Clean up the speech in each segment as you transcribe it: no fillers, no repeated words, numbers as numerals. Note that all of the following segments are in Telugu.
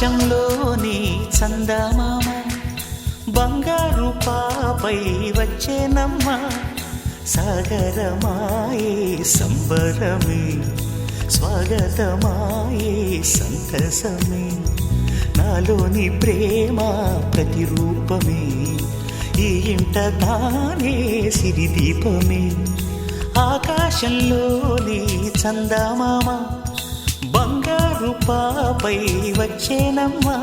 ఆకాశంలోని చందమామ బంగారు పాపై వచ్చేనమ్మ సాగరమాయే సంబరమే స్వాగతమాయే సంతసమే నాలోని ప్రేమ ప్రతిరూపమే ఈ ఇంట తానే సిరిదీపమే ఆకాశంలోని చందమామ బంగారు పాపై వచ్చేనమ్మా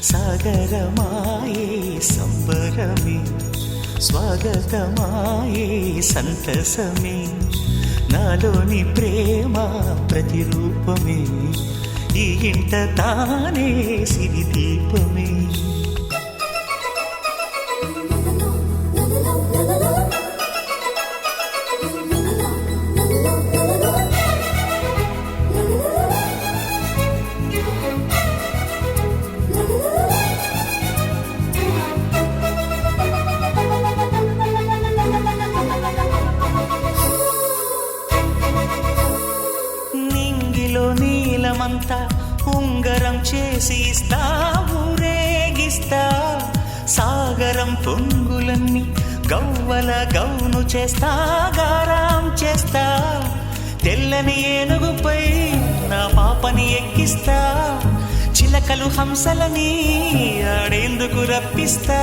సాగరమాయే సంబరమే స్వాగతమాయే సంతసమే నాలోని ప్రేమ ప్రతిరూపమే ఈ ఇంట తానే సిరిదీపమే నీలమంతా ఉంగరం చేసి ఇస్తా ఊరేగిస్తా సాగరం పొంగులన్నీ గవ్వల గౌను చేస్తా గారాం చేస్తా తెల్లని ఏనుగుపై నా పాపని ఎక్కిస్తా చిలకలు హంసలని ఆడేందుకు రప్పిస్తా